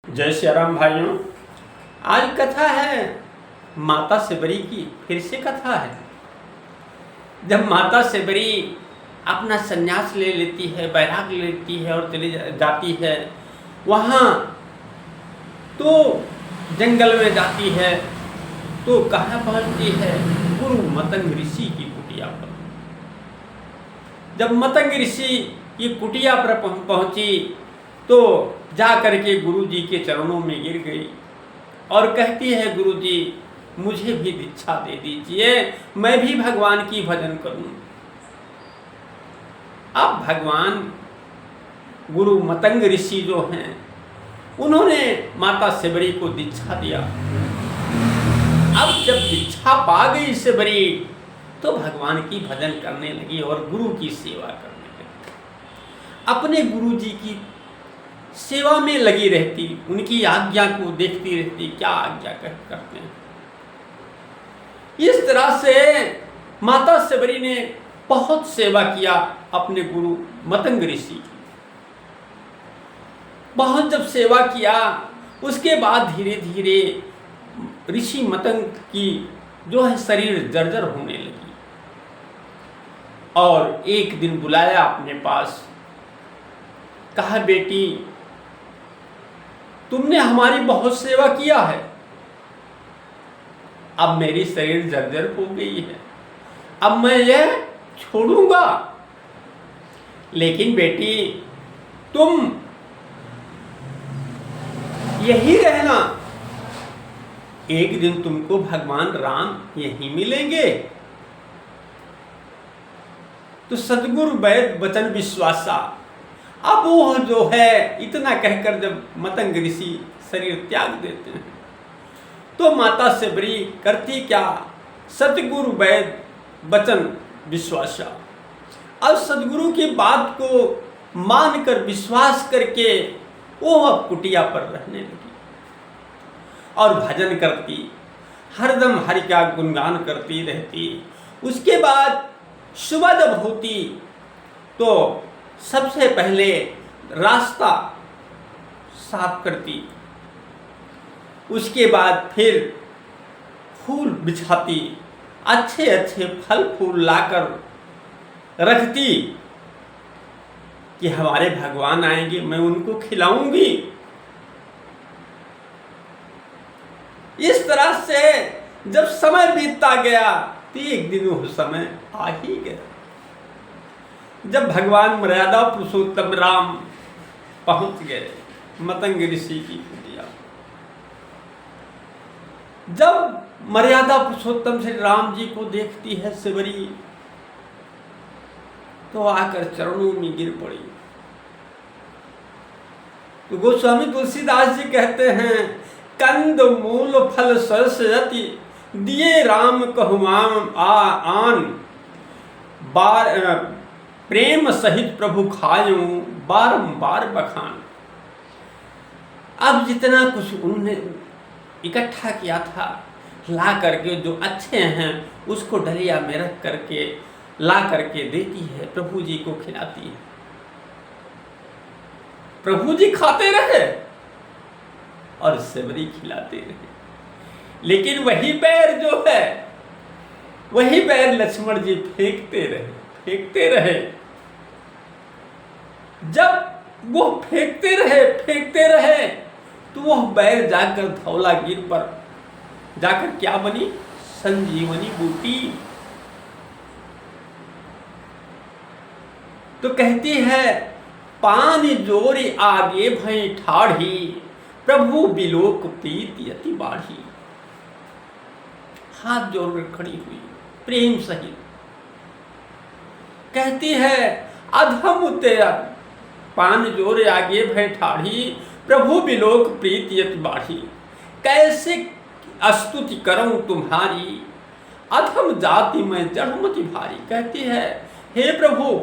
जय श्री राम भाइयों। आज कथा है माता शबरी की। फिर से कथा है। जब माता शबरी अपना संन्यास ले लेती है, वैराग्य लेती है और चली जाती है वहाँ, तो जंगल में जाती है तो कहाँ पहुँचती है? गुरु मतंग ऋषि की कुटिया पर। जब मतंग ऋषि की कुटिया पर पहुँची तो जा करके गुरु जी के चरणों में गिर गई और कहती है, गुरु जी मुझे भी दीक्षा दे दीजिए, मैं भी भगवान की भजन करूं। अब भगवान गुरु मतंग ऋषि जो हैं उन्होंने माता शबरी को दीक्षा दिया। अब जब दीक्षा पा गई शबरी तो भगवान की भजन करने लगी और गुरु की सेवा करने लगी। अपने गुरु जी की सेवा में लगी रहती, उनकी आज्ञा को देखती रहती, क्या आज्ञा करते हैं। इस तरह से माता शबरी ने बहुत सेवा किया अपने गुरु मतंग ऋषि की। बहुत जब सेवा किया उसके बाद धीरे धीरे ऋषि मतंग की जो है शरीर जर्जर होने लगी और एक दिन बुलाया अपने पास, कहा बेटी तुमने हमारी बहुत सेवा किया है, अब मेरी शरीर जर्जर हो गई है, अब मैं यह छोड़ूंगा, लेकिन बेटी तुम यही रहना, एक दिन तुमको भगवान राम यहीं मिलेंगे। तो सतगुरु वैद वचन विश्वासा। अब वो जो है इतना कहकर जब मतंग ऋषि शरीर त्याग देते हैं तो माता शबरी करती क्या? सतगुरु वैद वचन विश्वासा। अब सतगुरु की बात को मानकर विश्वास करके वो अब कुटिया पर रहने लगी और भजन करती, हरदम हरि का गुणगान करती रहती। उसके बाद सुबह जब होती तो सबसे पहले रास्ता साफ करती, उसके बाद फिर फूल बिछाती, अच्छे अच्छे फल फूल लाकर रखती कि हमारे भगवान आएंगे, मैं उनको खिलाऊंगी। इस तरह से जब समय बीतता गया तो एक दिन वो समय आ ही गया जब भगवान मर्यादा पुरुषोत्तम राम पहुंच गए मतंग ऋषि की कुटिया। जब मर्यादा पुरुषोत्तम श्री राम जी को देखती है शबरी तो आकर चरणों में गिर पड़ी। तो गोस्वामी तुलसीदास जी कहते हैं, कंद मूल फल सरस्वती दिए राम कहुमाम आन, बार प्रेम सहित प्रभु खायूं बारंबार बखान। अब जितना कुछ उन्होंने इकट्ठा किया था ला करके, जो अच्छे हैं उसको डलिया में रख करके ला करके देती है, प्रभु जी को खिलाती है। प्रभु जी खाते रहे और शबरी खिलाते रहे। लेकिन वही बैर जो है, वही बैर लक्ष्मण जी फेंकते रहे। जब वो फेंकते रहे तो वह बैर जाकर धौलागिर पर जाकर क्या बनी? संजीवनी बूटी। तो कहती है, पानी जोरी आगे भई ठाढ़ी, प्रभु बिलोक प्रीति अति बाढ़ी। हाथ जोड़कर खड़ी हुई प्रेम सहित कहती है, अधम तेरा पान जोरे आगे भय ठाढ़ी, प्रभु बिलोक प्रीति अति बाढ़ी। कैसे स्तुति करूं तुम्हारी, अधम जाति में जड़मति भारी। कहती है, हे प्रभु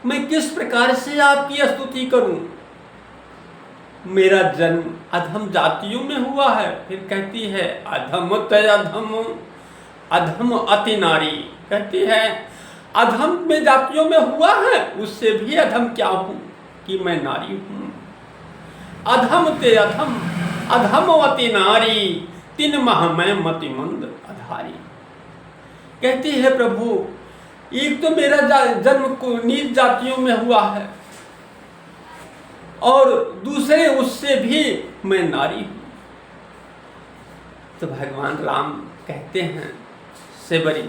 मैं किस प्रकार से आपकी स्तुति करूं, मेरा जन्म अधम जातियों में हुआ है। फिर कहती है, अधम तय अधम अति नारी। कहती है, अधम में जातियों में हुआ है, उससे भी अधम क्या हूं कि मैं नारी हूं। अधम ते अधम अधमवती नारी, तीन माह में मति मंद अधारी। कहती है प्रभु, एक तो मेरा जन्म को नीच जातियों में हुआ है और दूसरे उससे भी मैं नारी हूं। तो भगवान राम कहते हैं सेवरी,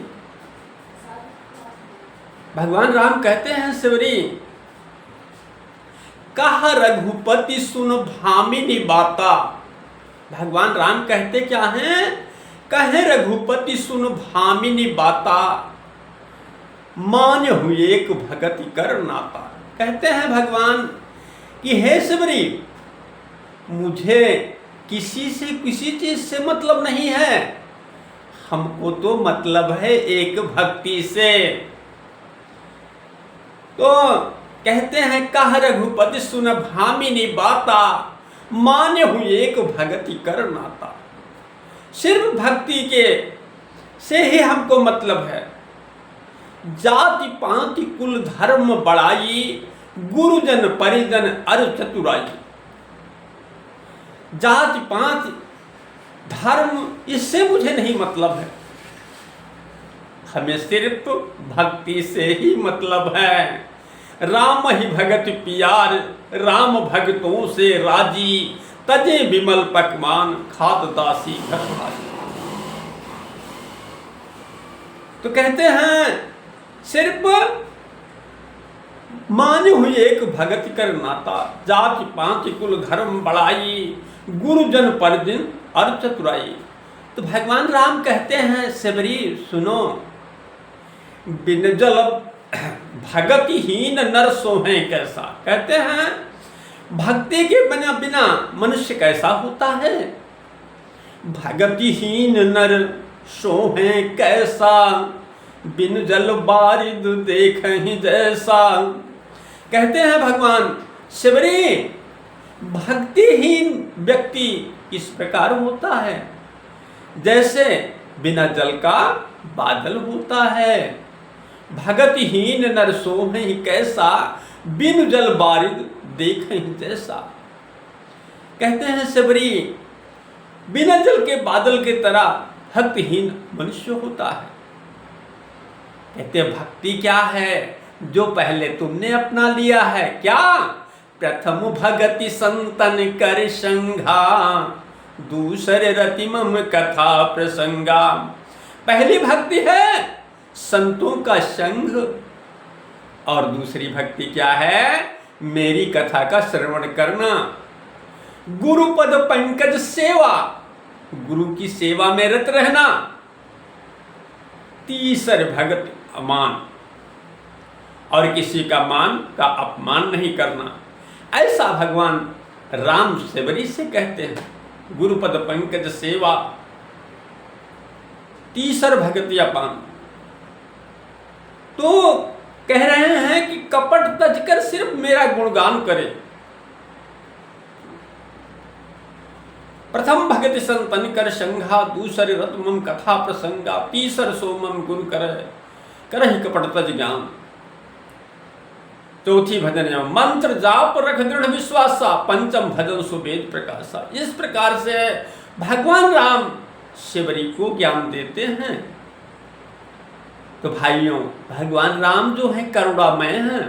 भगवान राम कहते हैं सेवरी, कहा रघुपति सुन भामिनी बाता। भगवान राम कहते क्या हैं? कहे रघुपति सुन भामिनी बाता, मान हुए एक भगति कर नाता। कहते हैं भगवान कि हे सेवरी, मुझे किसी से किसी चीज से मतलब नहीं है, हमको तो मतलब है एक भक्ति से। तो कहते हैं कह रघुपति सुन भामिनी बाता, मान्य हुई एक भक्ति कर नाता। सिर्फ भक्ति के से ही हमको मतलब है। जाति पाति कुल धर्म बड़ाई, गुरुजन परिजन अर चतुराई। जाति पाति धर्म इससे मुझे नहीं मतलब है, हमें सिर्फ भक्ति से ही मतलब है। राम ही भगत पियार, राम भगतों से राजी, तजे विमल पकवान खात दासी घर भाजी। तो कहते हैं सिर्फ मान हुई एक भगत कर नाता, जाति पाति कुल धर्म बड़ाई, गुरुजन परिजन और चतुराई। तो भगवान राम कहते हैं सेवरी सुनो, बिन जल भगतिहीन नर सोहे कैसा। कहते हैं भक्ति के बिना बिना मनुष्य कैसा होता है? भगतिहीन नर सोहे कैसा, बिन जल बारिद देखहि जैसा। कहते हैं भगवान सेवरी, भक्तिहीन व्यक्ति इस प्रकार होता है जैसे बिना जल का बादल होता है। भगतिहीन नर सोहि कैसा, बिन जल बारिद देखहि जैसा। कहते हैं सेवरी, बिना जल के बादल के तरह भक्तिहीन मनुष्य होता है। कहते हैं भक्ति क्या है? जो पहले तुमने अपना लिया है। क्या? प्रथम भगति संतन कर संघा, दूसरे रति मम कथा प्रसंगा। पहली भक्ति है संतों का संग, और दूसरी भक्ति क्या है? मेरी कथा का श्रवण करना। गुरुपद पंकज सेवा, गुरु की सेवा में रत रहना। तीसर भगत अमान, और किसी का मान का अपमान नहीं करना। ऐसा भगवान राम सेवरी से कहते हैं। गुरुपद पंकज सेवा, तीसर भगति अपान। तो कह रहे हैं कि कपट तजकर सिर्फ मेरा गुणगान करे। प्रथम भगति संतन कर संघा, दूसरे रत मम कथा प्रसंगा, तीसर सो मम गुरु करहि कपट तज ज्ञान। चौथी भजन मंत्र जाप रख दृढ़ विश्वासा, पंचम भजन सुवेद प्रकाशा। इस प्रकार से भगवान राम सेवरी को ज्ञान देते हैं। तो भाइयों, भगवान राम जो है करुणामय हैं,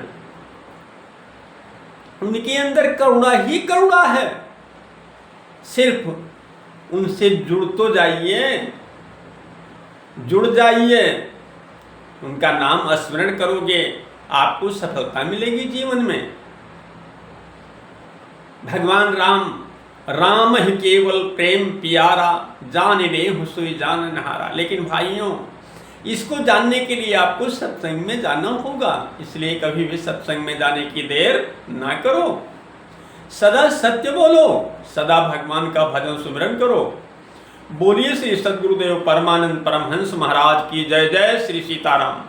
उनके अंदर करुणा ही करुणा है। सिर्फ उनसे जुड़ तो जाइए, जुड़ जाइए, उनका नाम स्मरण करोगे, आपको सफलता मिलेगी जीवन में। भगवान राम, राम ही केवल प्रेम प्यारा, जान नेहु सोई जान नहारा। लेकिन भाइयों, इसको जानने के लिए आपको सत्संग में जाना होगा। इसलिए कभी भी सत्संग में जाने की देर ना करो। सदा सत्य बोलो, सदा भगवान का भजन सुमिरन करो। बोलिए श्री सद्गुरुदेव परमानंद परमहंस महाराज की जय। जय श्री सीताराम।